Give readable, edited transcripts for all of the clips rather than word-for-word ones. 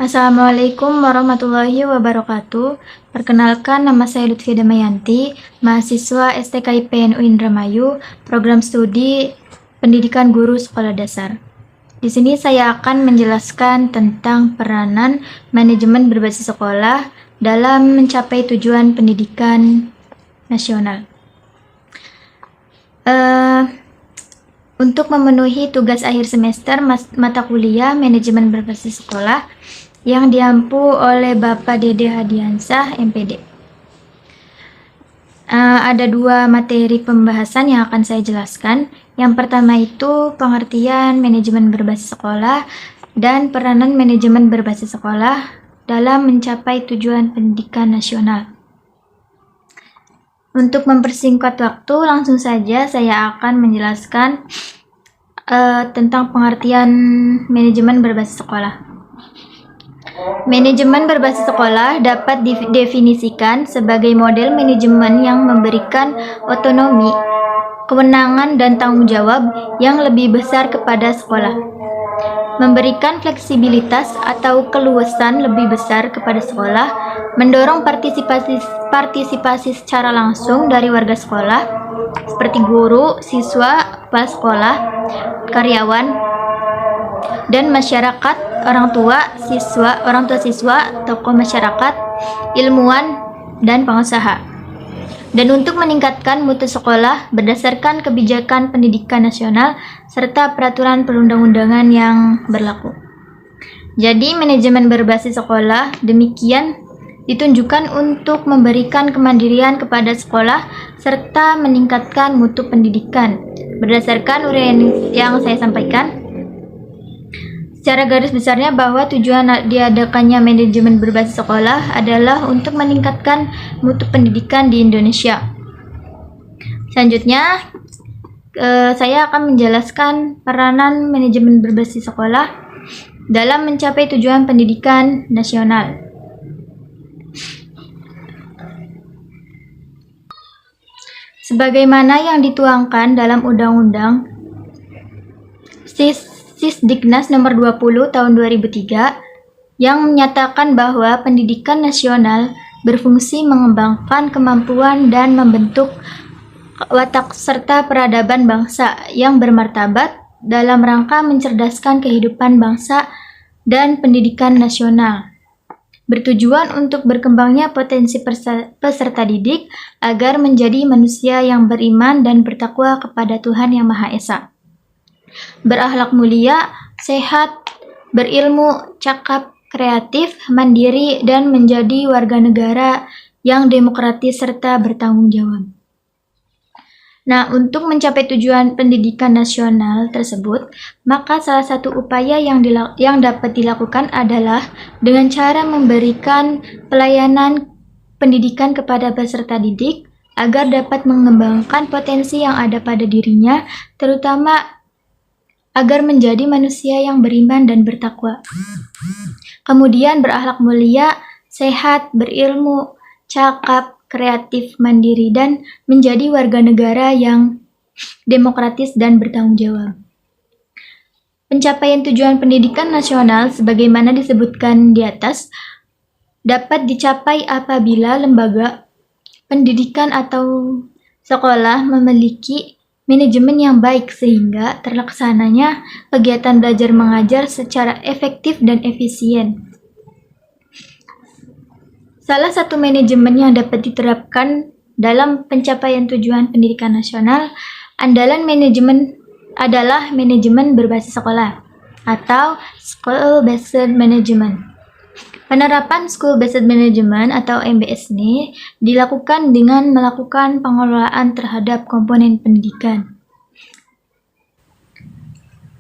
Assalamualaikum warahmatullahi wabarakatuh. Perkenalkan, nama saya Lutfi Damayanti, mahasiswa STKIPN Indramayu, program studi Pendidikan Guru Sekolah Dasar. Di sini saya akan menjelaskan tentang peranan manajemen berbasis sekolah dalam mencapai tujuan pendidikan nasional. Untuk memenuhi tugas akhir semester mata kuliah manajemen berbasis sekolah yang diampu oleh Bapak Dede Hadiansah, MPD. Ada dua materi pembahasan yang akan saya jelaskan. Yang pertama itu pengertian manajemen berbasis sekolah dan peranan manajemen berbasis sekolah dalam mencapai tujuan pendidikan nasional. Untuk mempersingkat waktu, langsung saja saya akan menjelaskan tentang pengertian manajemen berbasis sekolah. Manajemen berbasis sekolah dapat didefinisikan sebagai model manajemen yang memberikan otonomi, kewenangan, dan tanggung jawab yang lebih besar kepada sekolah, memberikan fleksibilitas atau keluasan lebih besar kepada sekolah, mendorong partisipasi secara langsung dari warga sekolah, seperti guru, siswa, kepala sekolah, karyawan, dan masyarakat, orang tua siswa, tokoh masyarakat, ilmuwan, dan pengusaha. Dan untuk meningkatkan mutu sekolah berdasarkan kebijakan pendidikan nasional serta peraturan perundang-undangan yang berlaku. Jadi manajemen berbasis sekolah demikian ditunjukkan untuk memberikan kemandirian kepada sekolah serta meningkatkan mutu pendidikan. Berdasarkan uraian yang saya sampaikan, secara garis besarnya bahwa tujuan diadakannya manajemen berbasis sekolah adalah untuk meningkatkan mutu pendidikan di Indonesia. Selanjutnya, saya akan menjelaskan peranan manajemen berbasis sekolah dalam mencapai tujuan pendidikan nasional. Sebagaimana yang dituangkan dalam Undang-Undang Sisdiknas nomor 20 tahun 2003 yang menyatakan bahwa pendidikan nasional berfungsi mengembangkan kemampuan dan membentuk watak serta peradaban bangsa yang bermartabat dalam rangka mencerdaskan kehidupan bangsa dan pendidikan nasional, bertujuan untuk berkembangnya potensi peserta didik agar menjadi manusia yang beriman dan bertakwa kepada Tuhan Yang Maha Esa, berakhlak mulia, sehat, berilmu, cakap, kreatif, mandiri, dan menjadi warga negara yang demokratis serta bertanggung jawab. Nah, untuk mencapai tujuan pendidikan nasional tersebut, maka salah satu upaya yang dapat dilakukan adalah dengan cara memberikan pelayanan pendidikan kepada peserta didik agar dapat mengembangkan potensi yang ada pada dirinya, terutama agar menjadi manusia yang beriman dan bertakwa. Kemudian berakhlak mulia, sehat, berilmu, cakap, kreatif, mandiri, dan menjadi warga negara yang demokratis dan bertanggung jawab. Pencapaian tujuan pendidikan nasional sebagaimana disebutkan di atas dapat dicapai apabila lembaga pendidikan atau sekolah memiliki manajemen yang baik sehingga terlaksananya kegiatan belajar mengajar secara efektif dan efisien. Salah satu manajemen yang dapat diterapkan dalam pencapaian tujuan pendidikan nasional adalah manajemen berbasis sekolah atau School-Based Management. Penerapan School-Based Management atau MBS ini dilakukan dengan melakukan pengelolaan terhadap komponen pendidikan.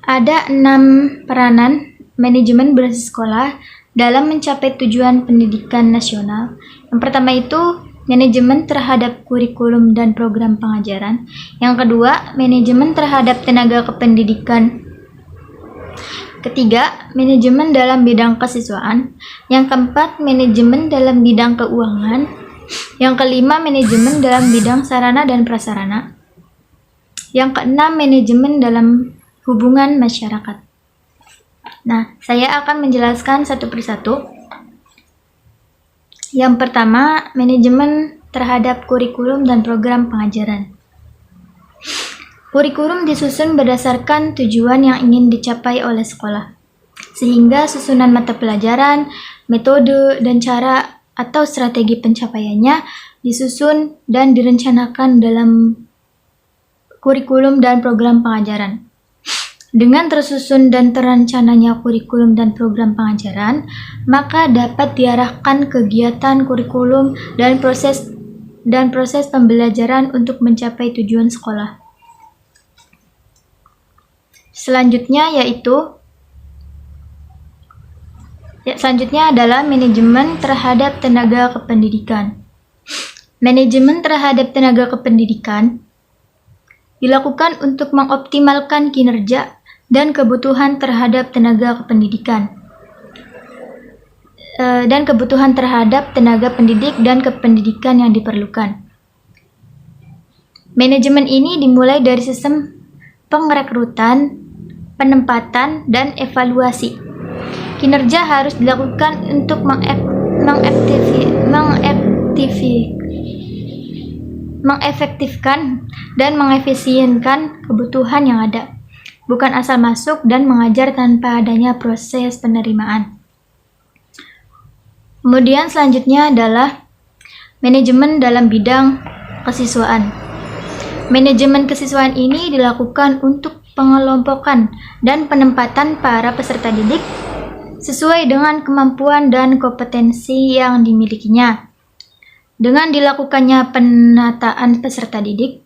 Ada 6 peranan manajemen berbasis sekolah dalam mencapai tujuan pendidikan nasional. Yang pertama itu manajemen terhadap kurikulum dan program pengajaran. Yang kedua, manajemen terhadap tenaga kependidikan. Ketiga, manajemen dalam bidang kesiswaan. Yang keempat, manajemen dalam bidang keuangan. Yang kelima, manajemen dalam bidang sarana dan prasarana. Yang keenam, manajemen dalam hubungan masyarakat. Nah, saya akan menjelaskan satu persatu. Yang pertama, manajemen terhadap kurikulum dan program pengajaran. Kurikulum disusun berdasarkan tujuan yang ingin dicapai oleh sekolah, sehingga susunan mata pelajaran, metode, dan cara atau strategi pencapaiannya disusun dan direncanakan dalam kurikulum dan program pengajaran. Dengan tersusun dan terencananya kurikulum dan program pengajaran, maka dapat diarahkan kegiatan kurikulum dan proses pembelajaran untuk mencapai tujuan sekolah. Selanjutnya adalah manajemen terhadap tenaga kependidikan. Manajemen terhadap tenaga kependidikan dilakukan untuk mengoptimalkan kinerja dan kebutuhan terhadap tenaga kependidikan dan kebutuhan terhadap tenaga pendidik dan kependidikan yang diperlukan. Manajemen ini dimulai dari sistem pengrekrutan, penempatan, dan evaluasi. Kinerja harus dilakukan untuk mengefektifkan dan mengefisienkan kebutuhan yang ada, bukan asal masuk dan mengajar tanpa adanya proses penerimaan. Kemudian selanjutnya adalah manajemen dalam bidang kesiswaan. Manajemen kesiswaan ini dilakukan untuk pengelompokan dan penempatan para peserta didik sesuai dengan kemampuan dan kompetensi yang dimilikinya. Dengan dilakukannya penataan peserta didik,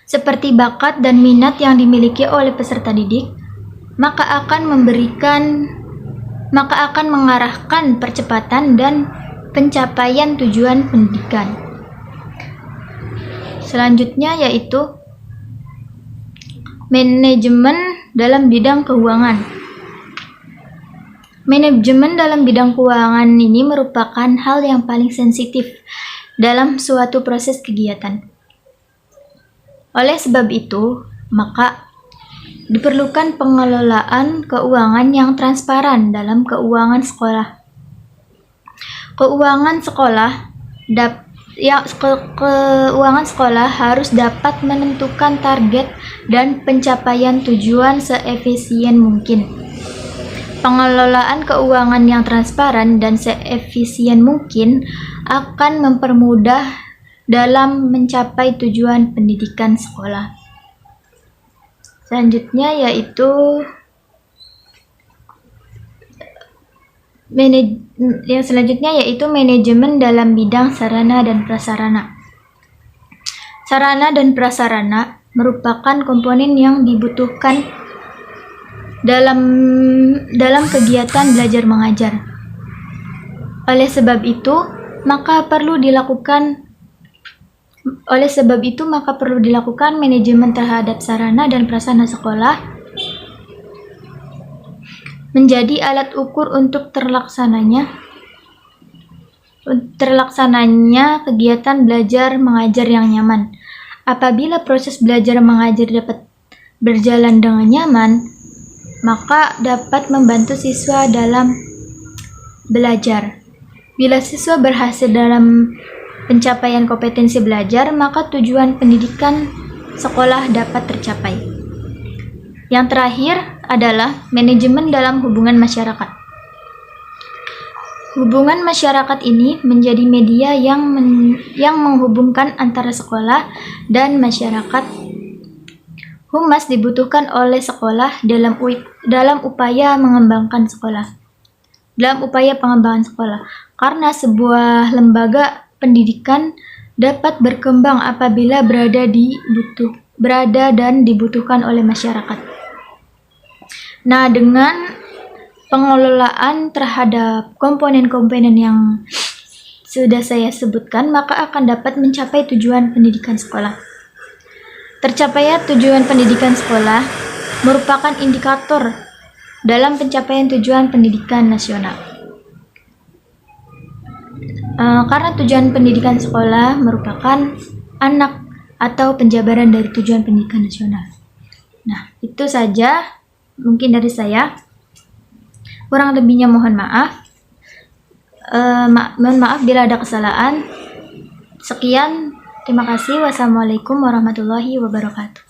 seperti bakat dan minat yang dimiliki oleh peserta didik, maka akan mengarahkan percepatan dan pencapaian tujuan pendidikan. Selanjutnya yaitu manajemen dalam bidang keuangan. Manajemen dalam bidang keuangan ini merupakan hal yang paling sensitif dalam suatu proses kegiatan. Oleh sebab itu, maka diperlukan pengelolaan keuangan yang transparan dalam keuangan sekolah. Keuangan sekolah harus dapat menentukan target dan pencapaian tujuan seefisien mungkin. Pengelolaan keuangan yang transparan dan seefisien mungkin akan mempermudah dalam mencapai tujuan pendidikan sekolah. Selanjutnya yaitu manajemen dalam bidang sarana dan prasarana. Sarana dan prasarana merupakan komponen yang dibutuhkan dalam kegiatan belajar mengajar. Oleh sebab itu, maka perlu dilakukan manajemen terhadap sarana dan prasarana sekolah menjadi alat ukur untuk terlaksananya kegiatan belajar mengajar yang nyaman. Apabila proses belajar mengajar dapat berjalan dengan nyaman, maka dapat membantu siswa dalam belajar. Bila siswa berhasil dalam pencapaian kompetensi belajar, maka tujuan pendidikan sekolah dapat tercapai. Yang terakhir adalah manajemen dalam hubungan masyarakat. Hubungan masyarakat ini menjadi media yang menghubungkan antara sekolah dan masyarakat. Humas dibutuhkan oleh sekolah dalam upaya pengembangan sekolah. Karena sebuah lembaga pendidikan dapat berkembang apabila berada dan dibutuhkan oleh masyarakat. Nah, dengan pengelolaan terhadap komponen-komponen yang sudah saya sebutkan, maka akan dapat mencapai tujuan pendidikan sekolah. Tercapainya tujuan pendidikan sekolah merupakan indikator dalam pencapaian tujuan pendidikan nasional. Karena tujuan pendidikan sekolah merupakan anak atau penjabaran dari tujuan pendidikan nasional. Nah, itu saja mungkin dari saya. Kurang lebihnya mohon maaf. Mohon maaf bila ada kesalahan. Sekian, terima kasih. Wassalamualaikum warahmatullahi wabarakatuh.